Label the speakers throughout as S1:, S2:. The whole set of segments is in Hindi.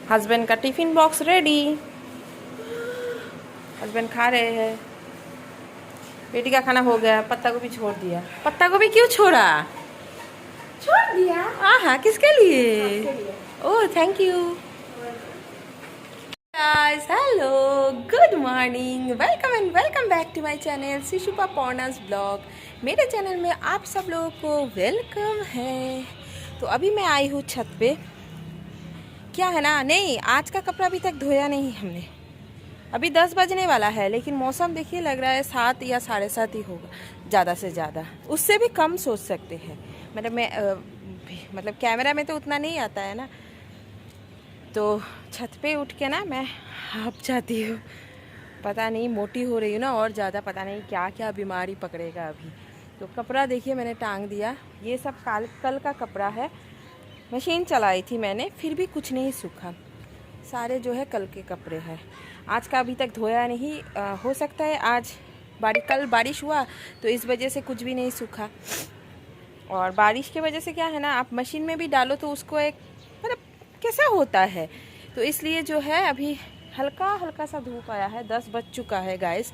S1: हस्बैंड का टिफिन बॉक्स रेडी। हस्बैंड खा रहे हैं। बेटी का खाना हो गया। पत्ता गोभी छोड़ दिया। पत्ता गोभी क्यों छोड़ा?
S2: छोड़ दिया।
S1: हाँ, किसके लिए?
S2: आपके लिए।
S1: Oh thank you guys. Hello, good morning, welcome and welcome back to my channel शिशुपा पौर्णास ब्लॉग। मेरे चैनल में आप सब लोगों को वेलकम है। तो अभी मैं आई हूँ छत पे। क्या है ना, नहीं आज का कपड़ा अभी तक धोया नहीं हमने। अभी 10 बजने वाला है, लेकिन मौसम देखिए लग रहा है 7 या 7:30 ही होगा ज़्यादा से ज़्यादा। उससे भी कम सोच सकते हैं। मतलब कैमरा में तो उतना नहीं आता है ना। तो छत पे उठ के ना मैं हाफ जाती हूँ। पता नहीं मोटी हो रही हूँ ना, और ज़्यादा पता नहीं क्या क्या बीमारी पकड़ेगा अभी। तो कपड़ा देखिए मैंने टांग दिया। ये सब कल का कपड़ा है। मशीन चलाई थी मैंने, फिर भी कुछ नहीं सूखा। सारे जो है कल के कपड़े हैं। आज का अभी तक धोया नहीं। हो सकता है आज कल बारिश हुआ तो इस वजह से कुछ भी नहीं सूखा। और बारिश की वजह से क्या है ना, आप मशीन में भी डालो तो उसको एक मतलब कैसा होता है। तो इसलिए जो है अभी हल्का हल्का सा धूप आया है। 10 बज चुका है गाइस।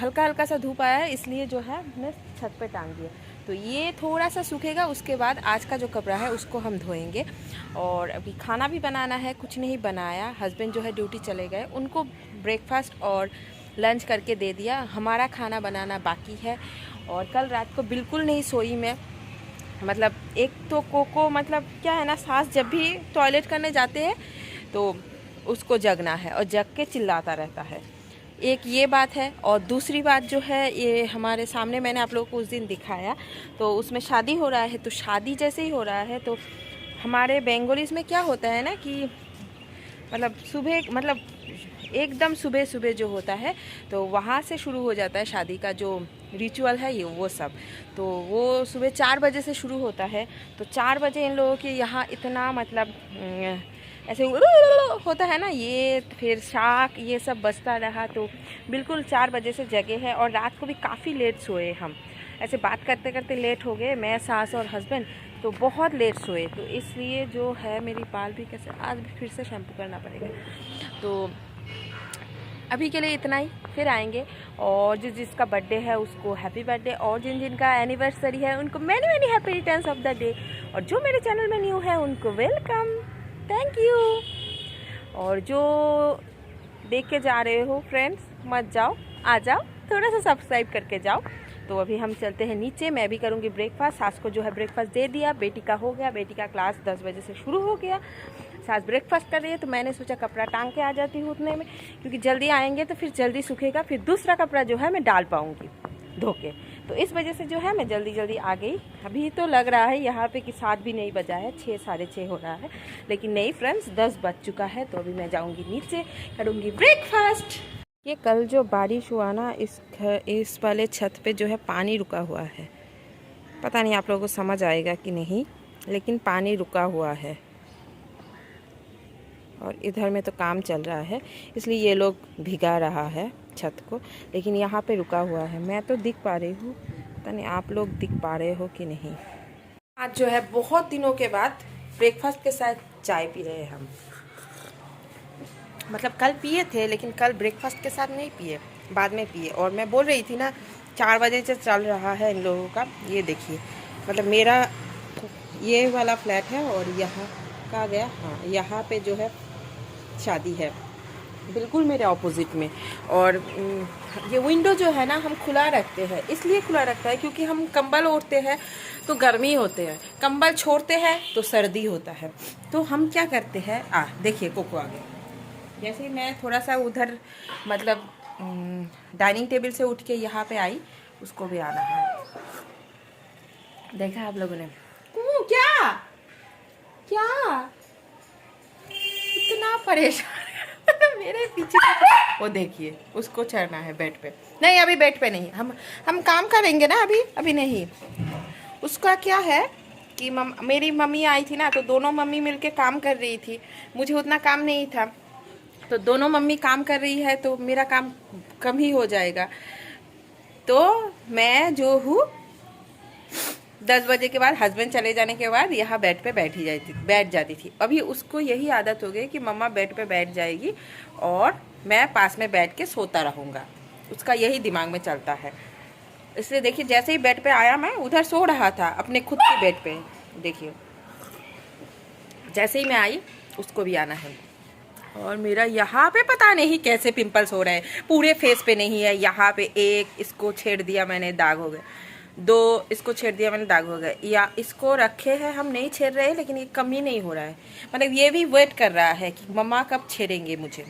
S1: हल्का हल्का सा धूप आया है, इसलिए जो है हमने छत पे टांग दिया। तो ये थोड़ा सा सूखेगा, उसके बाद आज का जो कपड़ा है उसको हम धोएंगे। और अभी खाना भी बनाना है, कुछ नहीं बनाया। हस्बैंड जो है ड्यूटी चले गए, उनको ब्रेकफास्ट और लंच करके दे दिया। हमारा खाना बनाना बाकी है। और कल रात को बिल्कुल नहीं सोई मैं। मतलब एक तो कोको मतलब क्या है ना, सास जब भी टॉयलेट करने जाते हैं तो उसको जगना है और जग के चिल्लाता रहता है। एक ये बात है। और दूसरी बात जो है, ये हमारे सामने मैंने आप लोगों को उस दिन दिखाया, तो उसमें शादी हो रहा है। तो शादी जैसे ही हो रहा है तो हमारे बंगालीज में क्या होता है ना कि मतलब सुबह मतलब एकदम सुबह सुबह जो होता है तो वहाँ से शुरू हो जाता है शादी का जो रिचुअल है ये वो सब। तो वो सुबह 4 बजे से शुरू होता है। तो 4 बजे इन लोगों के यहाँ इतना मतलब ऐसे होता है ना, ये फिर शाख ये सब बजता रहा। तो बिल्कुल 4 बजे से जगे हैं। और रात को भी काफ़ी लेट सोए हम। ऐसे बात करते करते लेट हो गए, मैं सास और हस्बैंड तो बहुत लेट सोए। तो इसलिए जो है मेरी बाल भी कैसे, आज भी फिर से शैम्पू करना पड़ेगा। तो अभी के लिए इतना ही, फिर आएंगे। और जिसका बर्थडे है उसको हैप्पी बर्थडे, और जिनका एनिवर्सरी है उनको many many happy returns of the day. और जो मेरे चैनल में न्यू है उनको वेलकम, थैंक यू। और जो देख के जा रहे हो फ्रेंड्स, मत जाओ, आ जाओ, थोड़ा सा सब्सक्राइब करके जाओ। तो अभी हम चलते हैं नीचे। मैं भी करूँगी ब्रेकफास्ट। सास को जो है ब्रेकफास्ट दे दिया, बेटी का हो गया। बेटी का क्लास 10 बजे से शुरू हो गया। सास ब्रेकफास्ट कर रही है तो मैंने सोचा कपड़ा टांग के आ जाती हूँ उतने में, क्योंकि जल्दी आएंगे तो फिर जल्दी सूखेगा। फिर दूसरा कपड़ा जो है मैं डाल पाऊँगी धो के। तो इस वजह से जो है मैं जल्दी जल्दी आ गई। अभी तो लग रहा है यहाँ पे कि 7 भी नहीं बजा है, 6 6:30 हो रहा है, लेकिन नहीं फ्रेंड्स 10 बज चुका है। तो अभी मैं जाऊँगी नीचे, करूँगी ब्रेकफास्ट। ये कल जो बारिश हुआ ना, इस वाले छत पे जो है पानी रुका हुआ है। पता नहीं आप लोगों को समझ आएगा कि नहीं, लेकिन पानी रुका हुआ है। और इधर में तो काम चल रहा है, इसलिए ये लोग भिगा रहा है छत को, लेकिन यहाँ पे रुका हुआ है। मैं तो दिख पा रही हूँ, पता नहीं आप लोग दिख पा रहे हो कि नहीं। आज जो है बहुत दिनों के बाद ब्रेकफास्ट के साथ चाय पी रहे हैं हम। मतलब कल पिए थे, लेकिन कल ब्रेकफास्ट के साथ नहीं पिए, बाद में पिए। और मैं बोल रही थी ना 4 बजे से चल रहा है इन लोगों का। ये देखिए, मतलब मेरा ये वाला फ्लैट है और यहाँ का गया, हाँ यहाँ पे जो है शादी है बिल्कुल मेरे ऑपोजिट में। और ये विंडो जो है ना हम खुला रखते हैं। इसलिए खुला रखता है क्योंकि हम कंबल ओढ़ते हैं तो गर्मी होते हैं, कंबल छोड़ते हैं तो सर्दी होता है। तो हम क्या करते हैं, देखिए कोको आ गया। जैसे ही मैं थोड़ा सा उधर मतलब डाइनिंग टेबल से उठ के यहाँ पे आई, उसको भी आना है। देखा आप लोगों ने? क्या क्या इतना परेशान मेरे पीछे। वो देखिए, उसको चढ़ना है बेड पे। नहीं अभी बेड पे नहीं, हम काम करेंगे ना, अभी अभी नहीं। उसका क्या है कि मेरी मम्मी आई थी ना, तो दोनों मम्मी मिलके काम कर रही थी। मुझे उतना काम नहीं था, तो दोनों मम्मी काम कर रही है तो मेरा काम कम ही हो जाएगा। तो मैं जो हूँ 10 बजे के बाद हस्बैंड चले जाने के बाद यहाँ बेड पे बैठ जाती थी। अभी उसको यही आदत हो गई कि मम्मा बेड पे बैठ जाएगी और मैं पास में बैठ के सोता रहूँगा, उसका यही दिमाग में चलता है। इसलिए देखिए जैसे ही बेड पे आया, मैं उधर सो रहा था अपने खुद के बेड पे, देखिए जैसे ही मैं आई उसको भी आना है। और मेरा यहाँ पे पता नहीं कैसे पिंपल्स हो रहे हैं, पूरे फेस पे नहीं है, यहाँ पे एक, इसको छेड़ दिया मैंने दाग हो गए, 2 इसको छेड़ दिया मैंने दाग हो गए, या इसको रखे हैं हम नहीं छेड़ रहे लेकिन ये कम ही नहीं हो रहा है। मतलब ये भी वेट कर रहा है कि मम्मा कब छेड़ेंगे मुझे।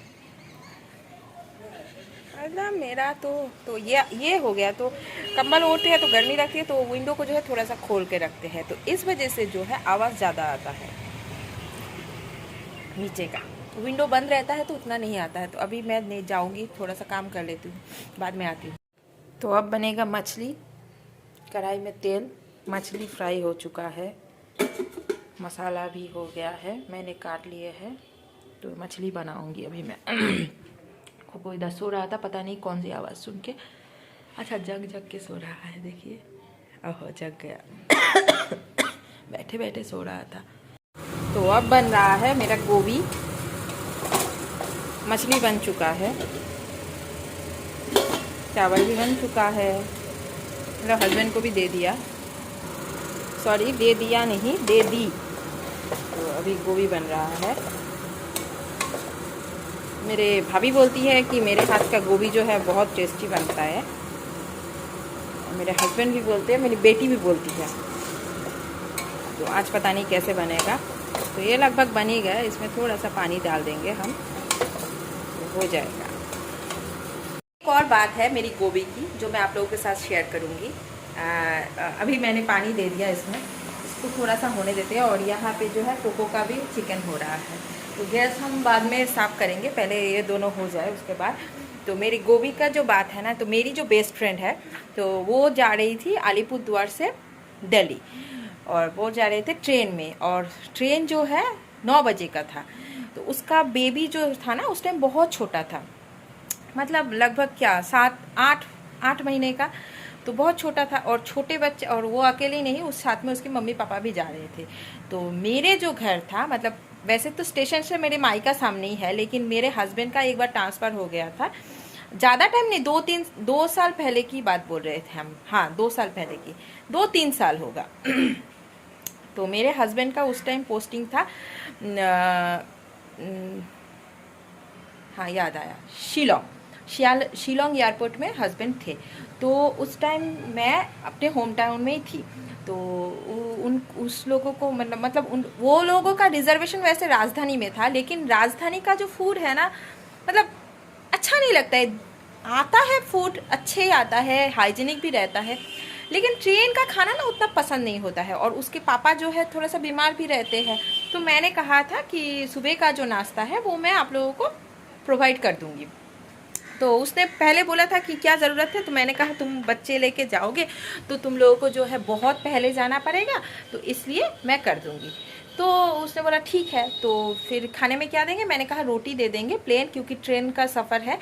S1: मतलब मेरा तो ये हो गया। तो कंबल ओढ़ते हैं तो गर्मी लगती है, तो विंडो को जो है थोड़ा सा खोल के रखते हैं, तो इस वजह से जो है आवाज़ ज़्यादा आता है। नीचे का विंडो बंद रहता है तो उतना नहीं आता है। तो अभी मैं नहीं जाऊँगी, थोड़ा सा काम कर लेती हूँ, बाद में आती हूँ। तो अब बनेगा मछली, कढ़ाई में तेल, मछली फ्राई हो चुका है, मसाला भी हो गया है, मैंने काट लिए है, तो मछली बनाऊँगी अभी मैं। को इधर सो रहा था, पता नहीं कौन सी आवाज़ सुन के, अच्छा जग के सो रहा है, देखिए ओहो जग गया। बैठे बैठे सो रहा था। तो अब बन रहा है मेरा गोभी, मछली बन चुका है, चावल भी बन चुका है, मतलब हस्बैंड को भी दे दिया, सॉरी दे दिया नहीं, दे दी। तो अभी गोभी बन रहा है। मेरे भाभी बोलती है कि मेरे हाथ का गोभी जो है बहुत टेस्टी बनता है, मेरे हस्बैंड भी बोलते हैं, मेरी बेटी भी बोलती है। तो आज पता नहीं कैसे बनेगा। तो ये लगभग बन ही गया, इसमें थोड़ा सा पानी डाल देंगे हम, तो हो जाएगा। एक और बात है मेरी गोभी की जो मैं आप लोगों के साथ शेयर करूँगी। अभी मैंने पानी दे दिया इसमें, इसको थोड़ा सा होने देते हैं। और यहाँ पे जो है कोको का भी चिकन हो रहा है, तो गैस हम बाद में साफ़ करेंगे, पहले ये दोनों हो जाए उसके बाद। तो मेरी गोभी का जो बात है ना, तो मेरी जो बेस्ट फ्रेंड है, तो वो जा रही थी अलीपुरद्वार से दिल्ली, और वो जा रहे थे ट्रेन में, और ट्रेन जो है 9 बजे का था। तो उसका बेबी जो था ना उस टाइम बहुत छोटा था, मतलब लगभग क्या 7-8 महीने का, तो बहुत छोटा था। और छोटे बच्चे, और वो अकेले नहीं, उस साथ में उसके मम्मी पापा भी जा रहे थे। तो मेरे जो घर था, मतलब वैसे तो स्टेशन से मेरे मायका सामने ही है, लेकिन मेरे हस्बैंड का एक बार ट्रांसफ़र हो गया था, ज़्यादा टाइम नहीं, 2 साल पहले की बात बोल रहे थे हम, हाँ 2 साल पहले की, 2-3 साल होगा। तो मेरे हस्बैंड का उस टाइम पोस्टिंग था हाँ याद आया, शिलोंग एयरपोर्ट में हस्बैंड थे। तो उस टाइम मैं अपने होम टाउन में ही थी। तो उस लोगों को मतलब वो लोगों का रिजर्वेशन वैसे राजधानी में था, लेकिन राजधानी का जो फूड है ना, मतलब अच्छा नहीं लगता है। आता है फूड, अच्छे ही आता है, हाइजीनिक भी रहता है, लेकिन ट्रेन का खाना ना उतना पसंद नहीं होता है। और उसके पापा जो है थोड़ा सा बीमार भी रहते हैं। तो मैंने कहा था कि सुबह का जो नाश्ता है वो मैं आप लोगों को प्रोवाइड कर दूँगी। तो उसने पहले बोला था कि क्या ज़रूरत है, तो मैंने कहा तुम बच्चे लेके जाओगे तो तुम लोगों को जो है बहुत पहले जाना पड़ेगा, तो इसलिए मैं कर दूँगी। तो उसने बोला ठीक है। तो फिर खाने में क्या देंगे, मैंने कहा रोटी दे देंगे प्लेन, क्योंकि ट्रेन का सफ़र है,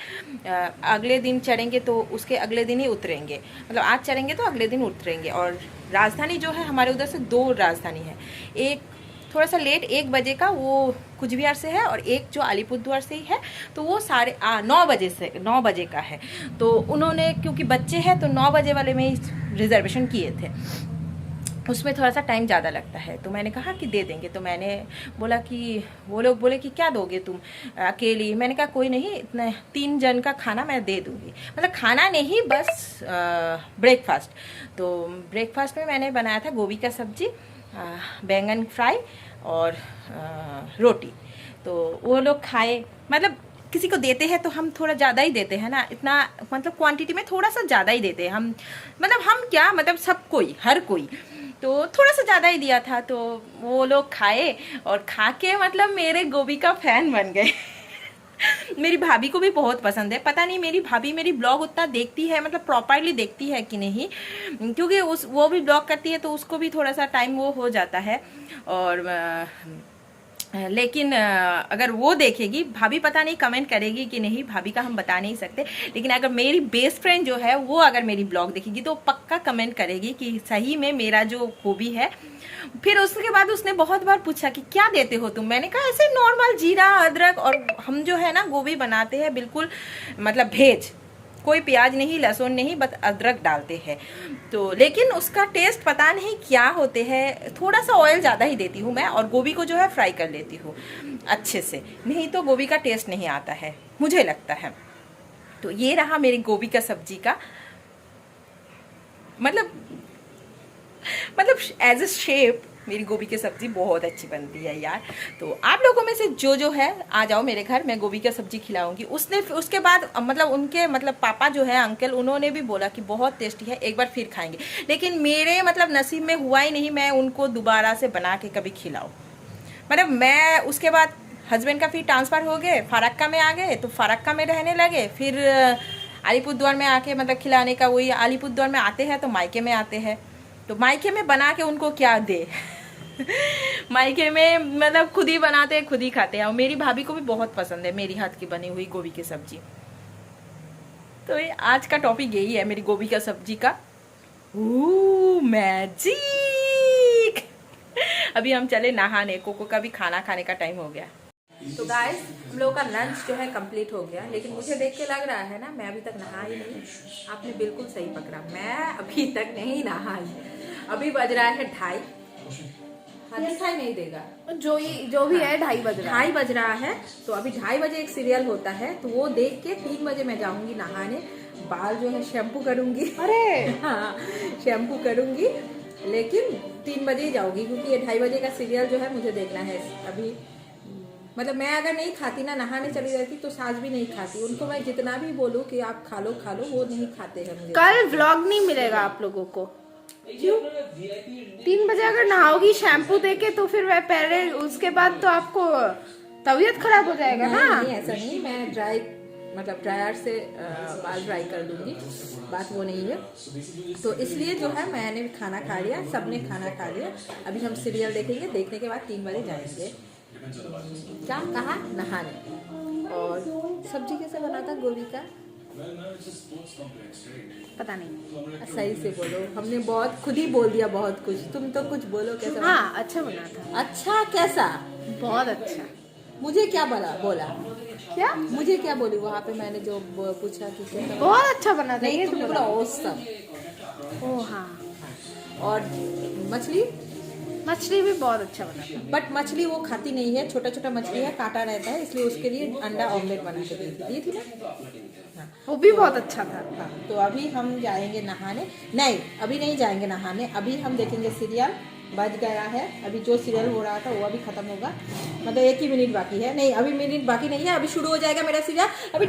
S1: अगले दिन चढ़ेंगे तो उसके अगले दिन ही उतरेंगे, मतलब आज चढ़ेंगे तो अगले दिन उतरेंगे। और राजधानी जो है हमारे उधर से 2 राजधानी है, एक थोड़ा सा लेट 1 बजे का वो कुछ बिहार से है, और एक जो अलीपुरद्वार से ही है, तो वो 9 बजे का है। तो उन्होंने क्योंकि बच्चे हैं तो 9 बजे वाले में ही रिजर्वेशन किए थे, उसमें थोड़ा सा टाइम ज़्यादा लगता है। तो मैंने कहा कि दे देंगे। तो मैंने बोला कि वो लोग बोले कि क्या दोगे तुम अकेली, मैंने कहा कोई नहीं, इतना 3 जन का खाना मैं दे दूँगी, मतलब खाना नहीं बस ब्रेकफास्ट। तो ब्रेकफास्ट में मैंने बनाया था गोभी का सब्जी, बैंगन फ्राई और रोटी। तो वो लोग खाए, मतलब किसी को देते हैं तो हम थोड़ा ज़्यादा ही देते हैं ना, इतना मतलब क्वांटिटी में थोड़ा सा ज़्यादा ही देते हैं हम, मतलब हम क्या, मतलब सब कोई, हर कोई, तो थोड़ा सा ज़्यादा ही दिया था। तो वो लोग खाए और खा के मतलब मेरे गोभी का फ़ैन बन गए। मेरी भाभी को भी बहुत पसंद है, पता नहीं मेरी भाभी मेरी ब्लॉग उतना देखती है, मतलब प्रॉपरली देखती है कि नहीं, क्योंकि वो भी ब्लॉग करती है तो उसको भी थोड़ा सा टाइम वो हो जाता है। और लेकिन अगर वो देखेगी, भाभी पता नहीं कमेंट करेगी कि नहीं, भाभी का हम बता नहीं सकते, लेकिन अगर मेरी बेस्ट फ्रेंड जो है वो अगर मेरी ब्लॉग देखेगी तो पक्का कमेंट करेगी कि सही में मेरा जो हॉबी है। फिर उसके बाद उसने बहुत बार पूछा कि क्या देते हो तुम, मैंने कहा ऐसे नॉर्मल जीरा अदरक, और हम जो है ना गोभी बनाते हैं बिल्कुल मतलब भेज, कोई प्याज नहीं लहसुन नहीं, बस अदरक डालते हैं। तो लेकिन उसका टेस्ट पता नहीं क्या होते हैं, थोड़ा सा ऑयल ज़्यादा ही देती हूँ मैं, और गोभी को जो है फ्राई कर लेती हूँ अच्छे से, नहीं तो गोभी का टेस्ट नहीं आता है मुझे लगता है। तो ये रहा मेरी गोभी का सब्जी का मतलब एज ए शेप मेरी गोभी की सब्जी बहुत अच्छी बनती है यार। तो आप लोगों में से जो है आ जाओ मेरे घर, मैं गोभी का सब्जी खिलाऊंगी। उसके बाद मतलब उनके मतलब पापा जो है अंकल, उन्होंने भी बोला कि बहुत टेस्टी है, एक बार फिर खाएंगे, लेकिन मेरे मतलब नसीब में हुआ ही नहीं मैं उनको दोबारा से बना के कभी खिलाऊं। मतलब मैं उसके बाद हस्बैंड का फिर ट्रांसफ़र हो गए, फारक्का में आ गए, तो फारक्का में रहने लगे, फिर अलीपुरद्वार में आके मतलब खिलाने का वही, अलीपुरद्वार में आते हैं तो मायके में आते हैं, तो मायके में बना के उनको क्या दे मायके में मतलब खुद ही बनाते हैं खुद ही खाते हैं, और मेरी भाभी को भी बहुत पसंद है मेरी हाथ की बनी हुई गोभी की सब्जी। तो ये आज का टॉपिक यही है मेरी गोभी का सब्जी का। मैजिक अभी हम चले नहाने, कोको का भी खाना खाने का टाइम हो गया। तो गाइस हम लोगों का लंच जो है कंप्लीट हो गया, लेकिन मुझे देख के लग रहा है ना मैं अभी तक नहा ही नहीं। आपने बिल्कुल सही पकड़ा, मैं अभी तक नहीं नहाई। अभी बज रहा है 2:30, दिखाई नहीं देगा
S2: जो भी है 2:30 बज रहा है।
S1: 2:30 बज रहा है। तो अभी 2:30 बजे एक सीरियल होता है, तो वो देख के 3 बजे मैं जाऊंगी नहाने, बाल जो है शैम्पू करूंगी।
S2: अरे
S1: हाँ शैम्पू करूंगी, लेकिन 3 बजे ही जाऊंगी, क्योंकि ये 2:30 बजे का सीरियल जो है मुझे देखना है अभी। मतलब मैं अगर नहीं खाती ना, नहाने चली जाती, तो सास भी नहीं खाती, उनको मैं जितना भी बोलूँ कि आप खा लो वो नहीं खाते हैं। मुझे
S2: कल व्लॉग नहीं मिलेगा आप लोगों को। क्यों? 3 बजे अगर नहाओगी शैम्पू देके तो फिर वह पहले उसके बाद तो आपको तबीयत खराब हो जाएगा ना।
S1: नहीं ऐसा नहीं, मैं ड्रायर से बाल ड्राई कर दूंगी, बात वो नहीं है। तो इसलिए जो है मैंने खाना खा लिया, सबने खाना खा लिया, अभी हम सीरियल देखेंगे, देखने के बाद 3 बजे जाएंगे क्या कहा नहाने। और सब्जी कैसे बनाता गोभी का
S2: पता नहीं,
S1: सही से बोलो, हमने बहुत खुद ही बोल दिया बहुत कुछ, तुम तो कुछ बोलो कैसा बना?
S2: हाँ अच्छा बना था।
S1: अच्छा कैसा?
S2: बहुत अच्छा।
S1: मुझे क्या बोला
S2: क्या
S1: मुझे क्या बोली वहाँ पे, मैंने जो पूछा कि कैसा?
S2: बहुत अच्छा बना था। ये
S1: तुमने
S2: तो
S1: बोला औसम।
S2: ओ हाँ,
S1: और मछली
S2: भी बहुत अच्छा बना था।
S1: बट मछली वो खाती नहीं है, छोटा छोटा मछली है, कांटा रहता है, इसलिए उसके लिए अंडा ऑमलेट बना के दी थी ना। हाँ
S2: वो भी बहुत अच्छा था।
S1: हाँ, तो अभी हम जाएंगे नहाने। नहीं अभी नहीं जाएंगे नहाने, अभी हम देखेंगे सीरियल। बज गया है, अभी जो सीरियल हो रहा था वो अभी खत्म होगा, मतलब 1 ही मिनट बाकी है। नहीं अभी मिनट बाकी नहीं है, अभी शुरू हो जाएगा मेरा सीरियल। अभी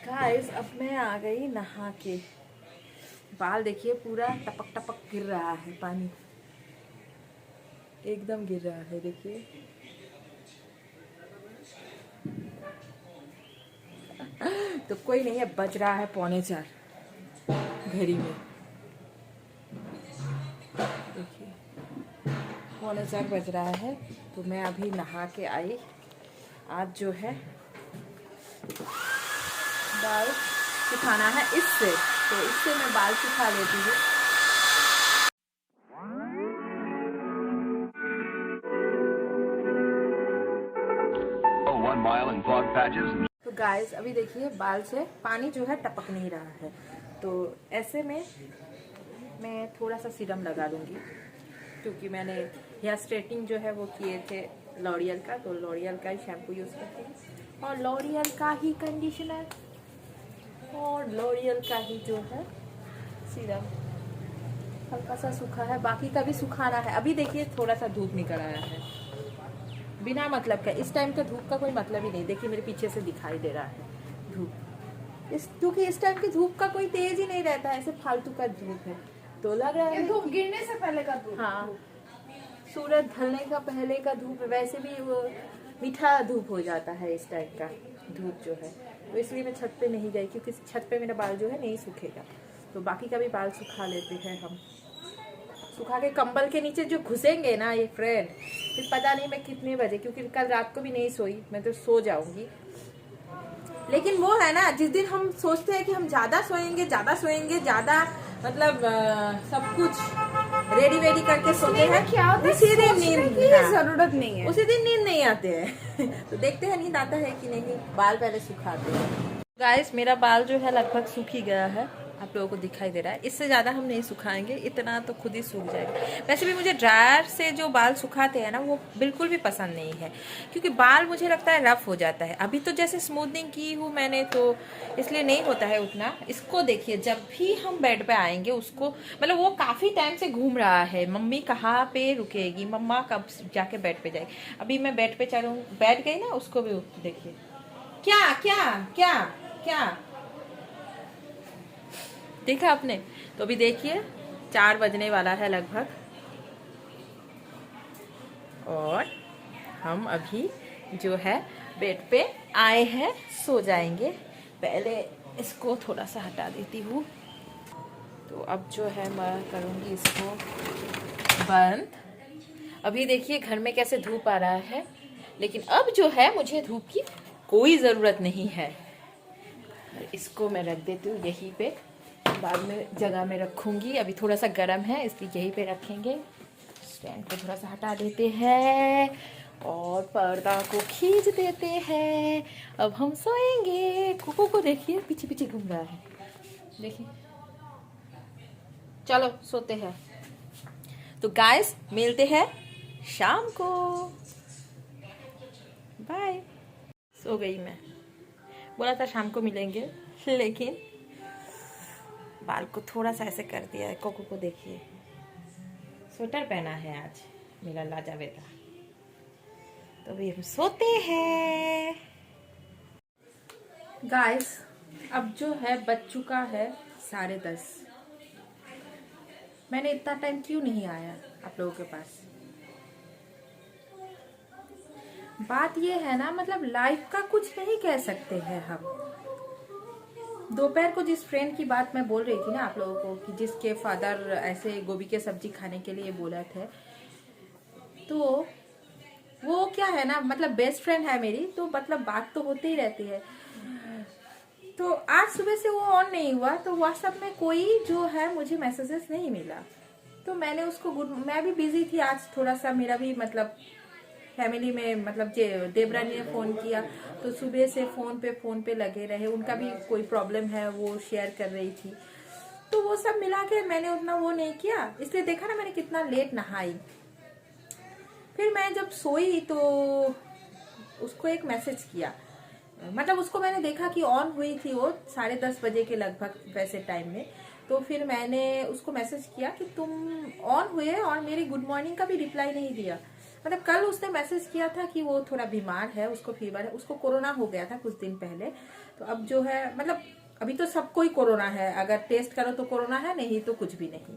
S1: गाइस अब मैं आ गई नहा के, बाल देखिए पूरा टपक टपक गिर रहा है, पानी एकदम गिर रहा है देखिए। तो कोई नहीं है, बज रहा है 3:45 घड़ी में, देखिए 3:45 बज रहा है। तो मैं अभी नहा के आई। आज जो है बाल सुखाना है इससे, तो इससे मैं बाल सुखा लेती हूँ। तो गाइस अभी देखिए बाल से पानी जो है टपक नहीं रहा है, तो ऐसे में मैं थोड़ा सा सीरम लगा लूँगी, क्योंकि मैंने हेयर स्ट्रेटनिंग जो है वो किए थे लॉरियल का, तो लॉरियल का ही शैम्पू यूज़ करती हूँ, और लॉरियल का ही कंडीशनर, और लॉरियल का ही जो है सीरम। हल्का सा सूखा है, बाकी का भी सुखाना है। अभी देखिए थोड़ा सा धूप निकल आया है, बिना मतलब का, इस टाइम का धूप का कोई मतलब ही नहीं। देखिए मेरे पीछे से दिखाई दे रहा है धूप, क्योंकि इस टाइम की धूप का कोई तेज ही नहीं रहता है, ऐसे फालतू का धूप है, तो लग रहा है
S2: धूप गिरने से पहले का धूप।
S1: हाँ सूरज ढलने का पहले का धूप, वैसे भी वो मीठा धूप हो जाता है इस टाइप का धूप जो है। तो इसलिए मैं छत पे नहीं गई, क्योंकि छत पे मेरा बाल जो है नहीं सूखेगा, तो बाकी का भी बाल सुखा लेते हैं हम।
S2: सुखा के कंबल के नीचे जो घुसेंगे ना ये फ्रेंड, फिर पता नहीं मैं कितने बजे, क्योंकि कल रात को भी नहीं सोई, मैं तो सो जाऊंगी। लेकिन वो है ना, जिस दिन हम सोचते हैं कि हम ज्यादा सोएंगे ज्यादा मतलब सब कुछ रेडी वेडी करके सोते हैं,
S1: क्या होता है,
S2: उसी दिन नींद की
S1: जरूरत नहीं है,
S2: उसी दिन नींद नहीं आते हैं। तो देखते हैं नींद आता है कि नहीं। बाल पहले सुखाते हैं। गाइस मेरा बाल जो है लगभग सूख ही गया है, आप लोगों को दिखाई दे रहा है। इससे ज़्यादा हम नहीं सुखाएंगे, इतना तो खुद ही सूख जाएगा। वैसे भी मुझे ड्रायर से जो बाल सुखाते हैं ना वो बिल्कुल भी पसंद नहीं है, क्योंकि बाल मुझे लगता है रफ हो जाता है। अभी तो जैसे स्मूथनिंग की हूँ मैंने, तो इसलिए नहीं होता है उतना। इसको देखिए, जब भी हम बेड पे आएंगे उसको, मतलब वो काफ़ी टाइम से घूम रहा है, मम्मी कहाँ पे रुकेगी, मम्मा कब जाके बेड पे जाएगी। अभी मैं बेड पे चलूँ, बैठ गई ना, उसको भी देखिए क्या क्या क्या क्या देखा आपने। तो अभी देखिए 4 बजने वाला है लगभग, और हम अभी जो है बेड पे आए हैं, सो जाएंगे। पहले इसको थोड़ा सा हटा देती हूँ। तो अब जो है मैं करूँगी इसको बंद। अभी देखिए घर में कैसे धूप आ रहा है, लेकिन अब जो है मुझे धूप की कोई ज़रूरत नहीं है। इसको मैं रख देती हूँ यहीं पे, बाद में जगह में रखूँगी। अभी थोड़ा सा गर्म है इसलिए यहीं पे रखेंगे। स्टैंड को थोड़ा सा हटा देते हैं और पर्दा को खींच देते हैं। अब हम सोएंगे। कुकू को देखिए पीछे पीछे घूम रहा है, देखिए। चलो सोते हैं। तो गाइस मिलते हैं शाम को, बाय। सो गई मैं, बोला था शाम को मिलेंगे, लेकिन बाल को थोड़ा सा ऐसे कर दिया है। कोको को देखिए, स्वेटर पहना है आज मेरा लाजा बेटा। तो अभी हम सोते हैं। गाइस अब जो है बज चुका है 10:30। मैंने इतना टाइम क्यों नहीं आया आप लोगों के पास। बात ये है ना, मतलब लाइफ का कुछ नहीं कह सकते हैं हम। दोपहर को जिस फ्रेंड की बात मैं बोल रही थी ना आप लोगों को, कि जिसके फादर ऐसे गोभी के सब्जी खाने के लिए बोला थे, तो वो क्या है ना, मतलब बेस्ट फ्रेंड है मेरी, तो मतलब बात तो होती ही रहती है। तो आज सुबह से वो ऑन नहीं हुआ, तो व्हाट्सएप में कोई जो है मुझे मैसेजेस नहीं मिला। तो मैंने उसको मैं भी बिजी थी आज थोड़ा सा, मेरा भी मतलब फैमिली में, मतलब देवरानी ने फ़ोन किया तो सुबह से फ़ोन पे लगे रहे। उनका भी कोई प्रॉब्लम है, वो शेयर कर रही थी। तो वो सब मिला के मैंने उतना वो नहीं किया, इसलिए देखा ना मैंने कितना लेट नहाई। फिर मैं जब सोई तो उसको एक मैसेज किया, मतलब उसको मैंने देखा कि ऑन हुई थी वो 10:30 बजे के लगभग वैसे टाइम में। तो फिर मैंने उसको मैसेज किया कि तुम ऑन हुए, और मेरी गुड मॉर्निंग का भी रिप्लाई नहीं दिया। मतलब कल उसने मैसेज किया था कि वो थोड़ा बीमार है, उसको फीवर है, उसको कोरोना हो गया था कुछ दिन पहले। तो अब जो है, मतलब अभी तो सबको ही कोरोना है, अगर टेस्ट करो तो कोरोना है, नहीं तो कुछ भी नहीं।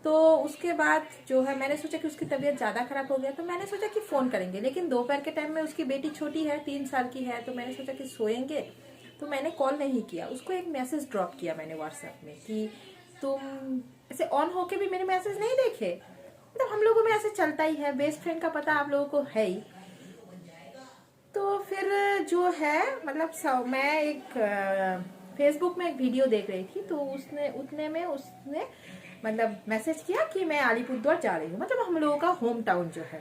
S2: तो उसके बाद जो है मैंने सोचा कि उसकी तबीयत ज़्यादा खराब हो गया, तो मैंने सोचा कि फ़ोन करेंगे। लेकिन दोपहर के टाइम में उसकी बेटी छोटी है, 3 साल की है, तो मैंने सोचा कि सोएंगे, तो मैंने कॉल नहीं किया। उसको एक मैसेज ड्रॉप किया मैंने व्हाट्सएप में कि तुम ऐसे ऑन होके भी मेरे मैसेज नहीं देखे। मतलब हम लोगों में ऐसे चलता ही है, बेस्ट फ्रेंड का पता आप लोगों को है ही। तो फिर जो है मतलब मैं एक फेसबुक में एक वीडियो देख रही थी, तो उसने मतलब मैसेज किया कि मैं अलीपुरद्वार जा रही हूँ, मतलब हम लोगों का होम टाउन जो है।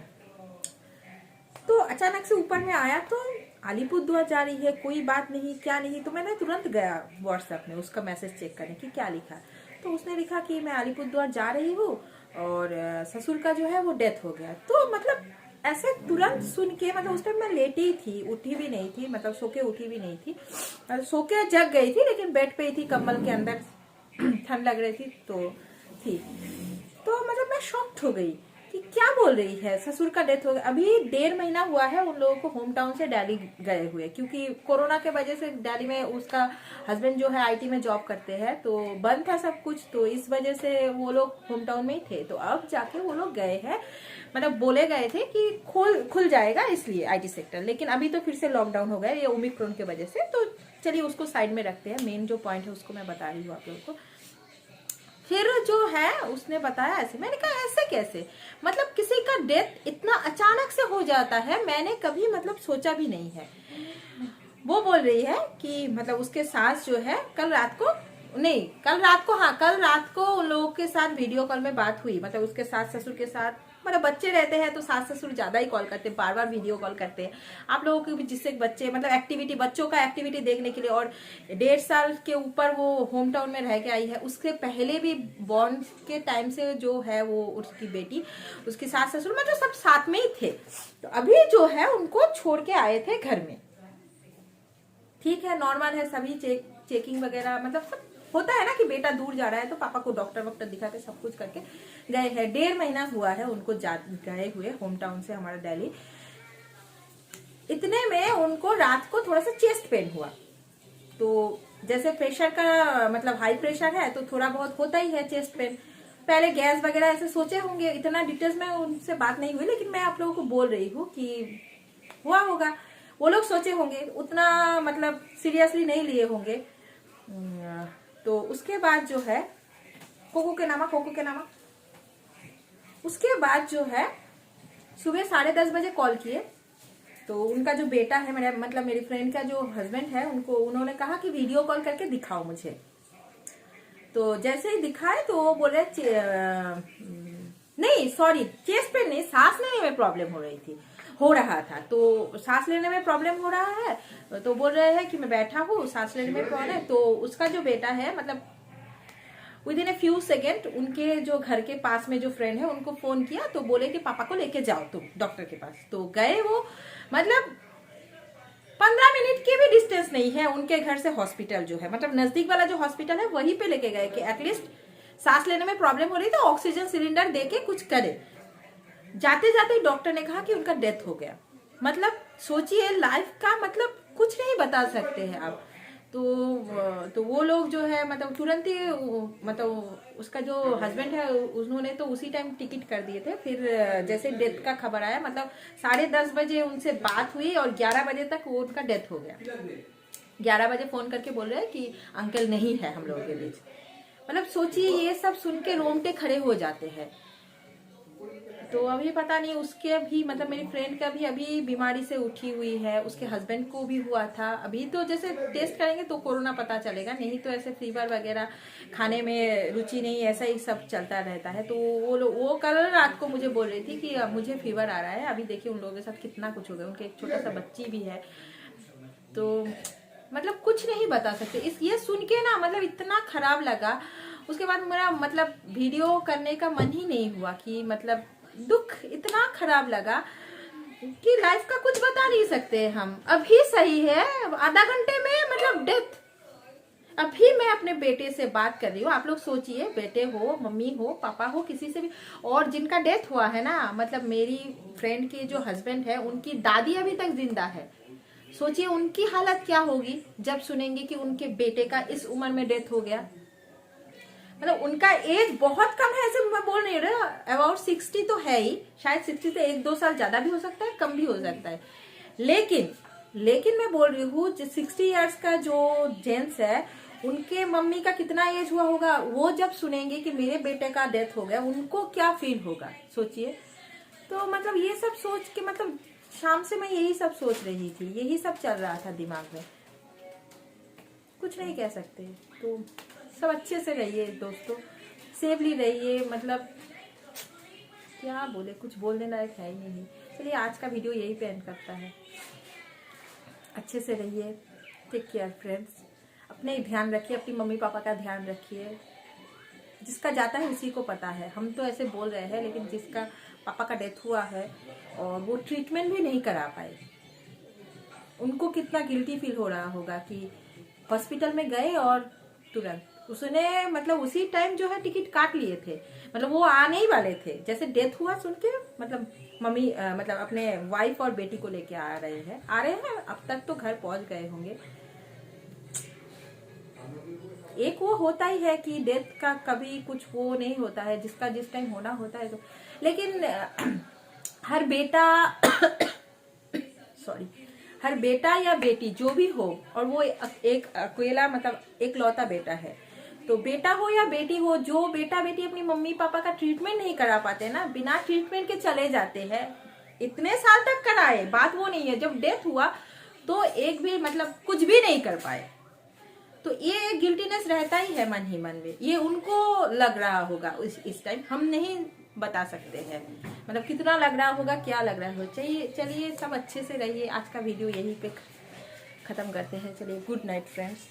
S2: तो अचानक से ऊपर में आया तो अलीपुरद्वार जा रही है, कोई बात नहीं, क्या नहीं। तो मैंने तुरंत गया व्हाट्सएप में उसका मैसेज चेक करने कि क्या लिखा। तो उसने लिखा कि मैं अलीपुरद्वार जा रही हूँ और ससुर का जो है वो डेथ हो गया। तो मतलब ऐसे तुरंत सुन के, मतलब उस टाइम मैं लेटी थी, उठी भी नहीं थी, मतलब सो के उठी भी नहीं थी, सो के जग गई थी, लेकिन बेड पे ही थी, कंबल के अंदर ठंड लग रही थी थी। तो मतलब मैं शॉक्ड हो गई कि क्या बोल रही है, ससुर का डेथ हो गया। अभी 1.5 महीना हुआ है उन लोगों को होम टाउन से दिल्ली गए हुए, क्योंकि कोरोना के वजह से दिल्ली में उसका हस्बैंड जो है आईटी में जॉब करते हैं, तो बंद था सब कुछ, तो इस वजह से वो लोग होम टाउन में ही थे। तो अब जाके वो लोग गए हैं, मतलब बोले गए थे कि खुल जाएगा इसलिए आईटी सेक्टर, लेकिन अभी तो फिर से लॉकडाउन हो गया ये ओमिक्रॉन की वजह से। तो चलिए उसको साइड में रखते हैं, मेन जो पॉइंट है उसको मैं बता रही हूँ आप लोगों को। फिर जो है उसने बताया ऐसे, मैंने कहा ऐसे कैसे, मतलब किसी का डेथ इतना अचानक से हो जाता है, मैंने कभी मतलब सोचा भी नहीं है। वो बोल रही है कि मतलब उसके सास जो है कल रात को, नहीं कल रात को, हाँ कल रात को उन लोगों के साथ वीडियो कॉल में बात हुई, मतलब उसके सास ससुर के साथ, मतलब बच्चे रहते हैं तो सास ससुर ज्यादा ही कॉल करते हैं, बार बार वीडियो कॉल करते हैं। आप लोगों के भी जिससे बच्चे मतलब एक्टिविटी, बच्चों का एक्टिविटी देखने के लिए, और 1.5 साल के ऊपर वो होम टाउन में रह के आई है, उसके पहले भी बॉर्न के टाइम से जो है वो उसकी बेटी, उसकी सास ससुर मतलब सब साथ में ही थे। तो अभी जो है उनको छोड़ के आए थे घर में। ठीक है, नॉर्मल है, सभी चेकिंग वगैरह मतलब सब होता है ना कि बेटा दूर जा रहा है तो पापा को डॉक्टर वॉक्टर दिखा के सब कुछ करके गए हैं। 1.5 महीना हुआ है उनको गए हुए होम टाउन से हमारा दिल्ली। इतने में उनको रात को थोड़ा सा चेस्ट पेन हुआ। तो जैसे प्रेशर का मतलब हाई प्रेशर है तो थोड़ा बहुत होता ही है चेस्ट पेन। पहले गैस वगैरह ऐसे सोचे होंगे, इतना डिटेल्स में उनसे बात नहीं हुई, लेकिन मैं आप लोगों को बोल रही हूँ कि हुआ होगा। वो लोग सोचे होंगे, उतना मतलब सीरियसली नहीं लिए होंगे। तो उसके बाद जो है कोको के नामा उसके बाद जो है सुबह 10:30 बजे कॉल किए। तो उनका जो बेटा है, मेरा मतलब मेरी फ्रेंड का जो हस्बैंड है, उन्होंने कहा कि वीडियो कॉल करके दिखाओ मुझे। तो जैसे ही दिखाए तो वो बोले नहीं सॉरी, चेस्ट पे नहीं, सांस लेने में प्रॉब्लम हो रहा था। तो सांस लेने में प्रॉब्लम हो रहा है तो बोल रहे हैं कि मैं बैठा हूँ, सांस लेने में प्रॉब्लम। तो उसका जो बेटा है मतलब with in a few second उनके जो घर के पास में जो फ्रेंड है उनको फोन किया, तो बोले कि पापा को लेके जाओ तुम डॉक्टर के पास। तो गए वो, मतलब 15 मिनट की भी डिस्टेंस नहीं है उनके घर से हॉस्पिटल जो है, मतलब नजदीक वाला जो हॉस्पिटल है वहीं पे लेके गए कि एटलीस्ट सांस लेने में प्रॉब्लम हो रही तो ऑक्सीजन सिलेंडर देके कुछ करे। जाते जाते डॉक्टर ने कहा कि उनका डेथ हो गया। मतलब सोचिए, लाइफ का मतलब कुछ नहीं बता सकते हैं आप। तो वो लोग जो है मतलब तुरंत ही मतलब उसका जो हस्बैंड है उन्होंने तो उसी टाइम टिकट कर दिए थे। फिर जैसे डेथ का खबर आया, मतलब 10:30 बजे उनसे बात हुई और 11 बजे तक वो उनका डेथ हो गया। 11 बजे फोन करके बोल रहे हैं कि अंकल नहीं है हम लोगों के बीच। मतलब सोचिए, ये सब सुन के रोंगटे खड़े हो जाते हैं। तो अभी पता नहीं उसके भी मतलब मेरी फ्रेंड का भी अभी बीमारी से उठी हुई है, उसके हस्बैंड को भी हुआ था। अभी तो जैसे टेस्ट करेंगे तो कोरोना पता चलेगा, नहीं तो ऐसे फीवर वगैरह, खाने में रुचि नहीं, ऐसा ही सब चलता रहता है। तो वो कल रात को मुझे बोल रही थी कि अब मुझे फीवर आ रहा है। अभी देखिए उन लोगों के साथ कितना कुछ हो गया, उनके एक छोटा सा बच्ची भी है। तो मतलब कुछ नहीं बता सकते। ये सुन के ना मतलब इतना खराब लगा। उसके बाद मेरा मतलब वीडियो करने का मन ही नहीं हुआ कि मतलब दुख इतना खराब लगा कि लाइफ का कुछ बता नहीं सकते हम। अभी सही है, आधा घंटे में मतलब डेथ। अभी मैं अपने बेटे से बात कर रही हूँ, आप लोग सोचिए, बेटे हो, मम्मी हो, पापा हो, किसी से भी, और जिनका डेथ हुआ है ना, मतलब मेरी फ्रेंड के जो हस्बैंड है उनकी दादी अभी तक जिंदा है। सोचिए उनकी हालत क्या होगी जब सुनेंगे कि उनके बेटे का इस उम्र में डेथ हो गया। मतलब उनका एज बहुत कम है, ऐसे मैं बोल नहीं रहा, अबाउट 60 तो है ही, शायद 60 से 1-2 साल ज्यादा भी हो सकता है, कम भी हो सकता है। लेकिन मैं बोल रही हूँ 60 इयर्स का जो जेंट्स है, उनके मम्मी का कितना एज हुआ होगा, वो जब सुनेंगे कि मेरे बेटे का डेथ हो गया, उनको क्या फील होगा सोचिए। तो मतलब ये सब सोच के मतलब शाम से मैं यही सब सोच रही थी, यही सब चल रहा था दिमाग में, कुछ नहीं कह सकते। तो सब अच्छे से रहिए दोस्तों, सेफली रहिए, मतलब क्या बोले, कुछ बोलने लायक है ही नहीं। चलिए आज का वीडियो यही पे एंड करता है। अच्छे से रहिए, टेक केयर फ्रेंड्स, अपने ध्यान रखिए, अपनी मम्मी पापा का ध्यान रखिए। जिसका जाता है उसी को पता है, हम तो ऐसे बोल रहे हैं, लेकिन जिसका पापा का डेथ हुआ है और वो ट्रीटमेंट भी नहीं करा पाए, उनको कितना गिल्टी फील हो रहा होगा कि हॉस्पिटल में गए और तुरंत उसने मतलब उसी टाइम जो है टिकट काट लिए थे, मतलब वो आने ही वाले थे। जैसे डेथ हुआ सुन के मतलब मम्मी मतलब अपने वाइफ और बेटी को लेके आ रहे हैं, अब तक तो घर पहुंच गए होंगे। एक वो होता ही है कि डेथ का कभी कुछ वो नहीं होता है, जिसका जिस टाइम होना होता है। तो लेकिन हर बेटा सॉरी, हर बेटा या बेटी जो भी हो, और वो एक अकेला मतलब एक लौता बेटा है, तो बेटा हो या बेटी हो, जो बेटा बेटी अपनी मम्मी पापा का ट्रीटमेंट नहीं करा पाते ना, बिना ट्रीटमेंट के चले जाते हैं, इतने साल तक कराए, बात वो नहीं है, जब डेथ हुआ तो एक भी मतलब कुछ भी नहीं कर पाए, तो ये गिल्टीनेस रहता ही है मन ही मन में। ये उनको लग रहा होगा इस टाइम, हम नहीं बता सकते हैं मतलब कितना लग रहा होगा, क्या लग रहा हो। चलिए सब अच्छे से रहिए। आज का वीडियो यहीं पे खत्म करते हैं। चलिए, गुड नाइट फ्रेंड्स।